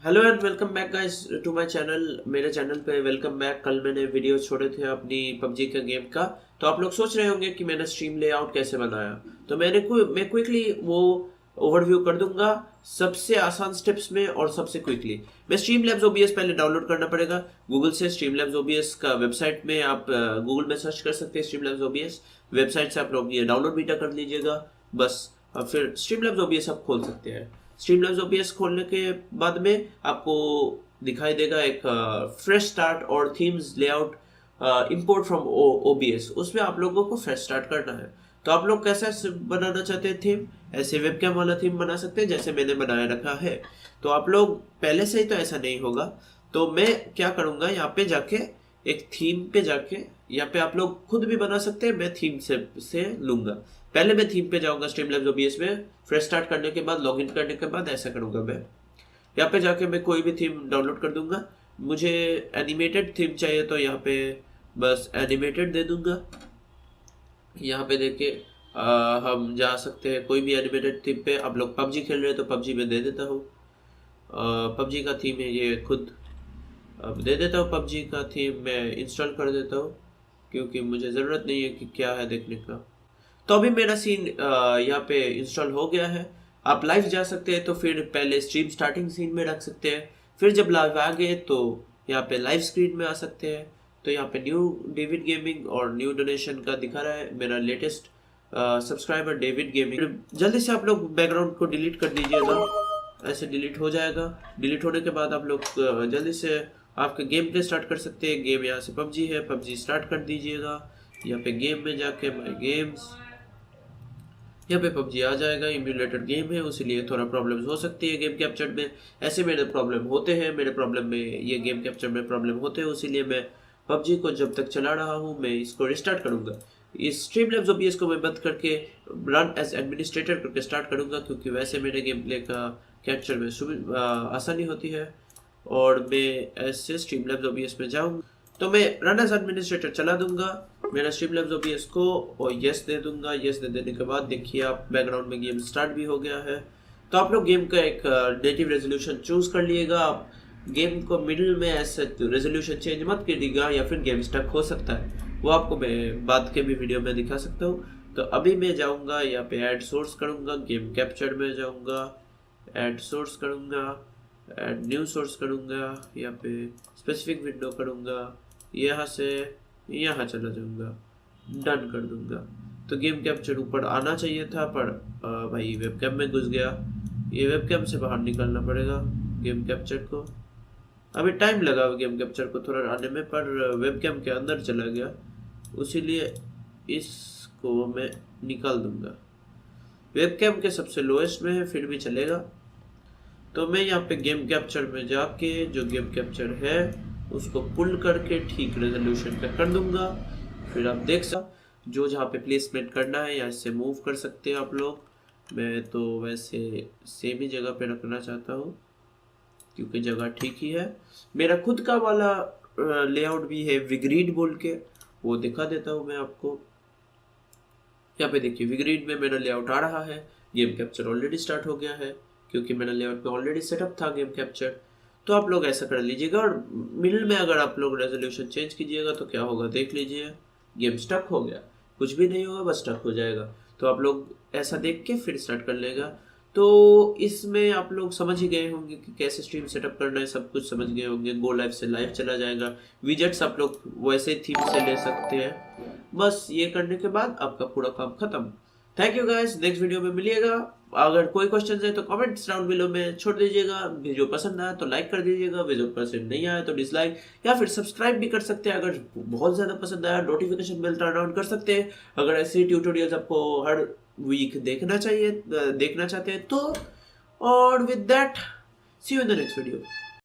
Hello and welcome back guys to my channel. मेरे channel पे welcome back. कल मैंने वीडियो छोड़े थे अपनी पबजी का गेम का, तो आप लोग सोच रहे होंगे कि मैंने स्ट्रीम लेआउट कैसे बनाया। तो मैं क्विकली वो ओवरव्यू कर दूंगा सबसे आसान स्टेप्स में और सबसे क्विकली। मैं स्ट्रीमलैब्स ओबीएस पहले डाउनलोड करना पड़ेगा गूगल से। स्ट्रीमलैब्स ओबीएस का वेबसाइट में आप गूगल में सर्च कर सकते हैं स्ट्रीमलैब्स ओबीएस। वेबसाइट से आप लोग ये डाउनलोड भी कर लीजिएगा बस। फिर स्ट्रीमलैब्स ओबीएस आप खोल सकते हैं। स्ट्रीमलैब्स ओबीएस खोलने के बाद में आपको दिखाई देगा एक फ्रेश स्टार्ट और themes layout import from OBS. उसमें आप लोगों को फ्रेश स्टार्ट करना है। तो आप लोग कैसा बनाना चाहते हैं थीम, ऐसे वेबकैम वाला थीम बना सकते हैं जैसे मैंने बनाया रखा है। तो आप लोग पहले से ही तो ऐसा नहीं होगा। तो मैं क्या करूंगा, यहाँ पे जाके एक थीम पे जाके यहाँ पे आप लोग खुद भी बना सकते हैं, मैं थीम से लूंगा। पहले मैं थीम पे जाऊंगा स्ट्रीमलैब्स ओबीएस में। फ्रेश स्टार्ट करने के बाद लॉगिन करने के बाद ऐसा करूंगा मैं। यहाँ पे जाके मैं कोई भी थीम डाउनलोड कर दूंगा। मुझे एनिमेटेड थीम चाहिए तो यहाँ पे बस एनिमेटेड दे दूंगा। यहाँ पे देखिए हम जा सकते हैं कोई भी एनिमेटेड थीम पे। आप लोग पबजी खेल रहे हैं तो पबजी में दे देता हूँ। पबजी का थीम है ये खुद। अब दे देता हूँ पबजी का थीम, मैं इंस्टॉल कर देता हूँ क्योंकि मुझे ज़रूरत नहीं है कि क्या है देखने का। तो अभी मेरा सीन यहाँ पे इंस्टॉल हो गया है। आप लाइव जा सकते हैं तो फिर पहले स्ट्रीम स्टार्टिंग सीन में रख सकते हैं। फिर जब लाइव आ गए तो यहाँ पे लाइव स्क्रीन में आ सकते हैं। तो यहाँ पे न्यू डेविड गेमिंग और न्यू डोनेशन का दिखा रहा है मेरा लेटेस्ट सब्सक्राइबर डेविड गेमिंग। जल्दी से आप लोग बैकग्राउंड को डिलीट कर दीजिएगा, ऐसे डिलीट हो जाएगा। डिलीट होने के बाद आप लोग जल्दी से आपका गेम प्ले स्टार्ट कर सकते हैं। गेम यहाँ से पबजी है, पबजी स्टार्ट कर दीजिएगा। यहाँ पे गेम में जाके माय गेम्स, यहाँ पे पबजी आ जाएगा। इम्यूलेटेड गेम है इसलिए थोड़ा प्रॉब्लम्स हो सकती है गेम कैप्चर में। ऐसे मेरे प्रॉब्लम होते हैं, मेरे प्रॉब्लम में ये गेम कैप्चर में प्रॉब्लम होते हैं, इसीलिए मैं पबजी को जब तक चला रहा हूँ मैं इसको रिस्टार्ट करूँगा। इस स्ट्रीमलैब्स ओबीएस को मैं बंद करके रन एज एडमिनिस्ट्रेटर करके स्टार्ट करूँगा क्योंकि वैसे मेरे गेम प्ले का कैप्चर में आसानी होती है। और मैं ऐसे स्ट्रीमलैब्स ओबीएस में जाऊँगा तो मैं रन एज एडमिनिस्ट्रेटर चला दूंगा मेरा स्ट्रीमलैब्स ओबीएस को और यस दे दूंगा। यस दे देने के बाद देखिए आप बैकग्राउंड में गेम स्टार्ट भी हो गया है। तो आप लोग गेम का एक नेटिव रेजोल्यूशन चूज कर लिएगा। आप गेम को मिडिल में ऐसे रेजोल्यूशन चेंज मत कीजिएगा या फिर गेम स्टक हो सकता है, वो आपको मैं बाद के भी वीडियो में दिखा सकता हूँ। तो अभी मैं जाऊँगा यहाँ पे ऐड सोर्स करूँगा, गेम कैप्चर में जाऊँगा, ऐड सोर्स करूँगा, ऐड न्यू सोर्स करूँगा, यहाँ पे स्पेसिफिक विंडो करूँगा, यहाँ से यहाँ चला जाऊँगा, डन कर दूंगा। तो गेम कैप्चर ऊपर आना चाहिए था पर भाई वेबकैम में घुस गया। ये वेबकैम से बाहर निकालना पड़ेगा गेम कैप्चर को। अभी टाइम लगा गेम कैप्चर को थोड़ा आने में, पर वेबकैम के अंदर चला गया, इसीलिए इसको मैं निकाल दूंगा। वेबकैम के सबसे लोएस्ट में है फिर भी चलेगा। तो मैं यहाँ पे गेम कैप्चर में जाके जो गेम कैप्चर है उसको पुल करके ठीक रेजोल्यूशन पे कर दूंगा। फिर आप देख सकते जो जहाँ पे प्लेसमेंट करना है यहाँ से मूव कर सकते हैं आप लोग। मैं तो वैसे सेम ही जगह पे रखना चाहता हूँ क्योंकि जगह ठीक ही है। मेरा खुद का वाला लेआउट भी है विग्रीड बोल के, वो दिखा देता हूँ मैं आपको। यहाँ पे देखिए विग्रीड में मेरा लेआउट आ रहा है। गेम कैप्चर ऑलरेडी स्टार्ट हो गया है क्योंकि मेरा लेआउट पे ऑलरेडी सेटअप था गेम कैप्चर। तो आप लोग ऐसा कर लीजिएगा और मिडिल में अगर आप लोग रेजोल्यूशन चेंज कीजिएगा तो क्या होगा देख लीजिए, गेम स्टक हो गया। कुछ भी नहीं होगा बस स्टक हो जाएगा। तो आप लोग ऐसा देख के फिर स्टार्ट कर लेगा। तो इसमें आप लोग समझ ही गए होंगे कि कैसे स्ट्रीम सेटअप करना है, सब कुछ समझ गए होंगे। गो लाइव से लाइव चला जाएगा। विजेट्स आप लोग वैसे थीम से ले सकते हैं। बस ये करने के बाद आपका पूरा काम खत्म। Thank you guys, next video में मिलिएगा। अगर कोई क्वेश्चन है तो कमेंट्स डाउन बिलो में छोड़ दीजिएगा। वीडियो पसंद आया तो लाइक कर दीजिएगा, वीडियो पसंद नहीं आया तो डिसलाइक या फिर सब्सक्राइब भी कर सकते हैं। अगर बहुत ज़्यादा पसंद आया नोटिफिकेशन बेल टर्न ऑन कर सकते हैं। अगर ऐसे ट्यूटोरियल्स आपको हर वीक देखना चाहते हैं तो। और with that see you in the next video.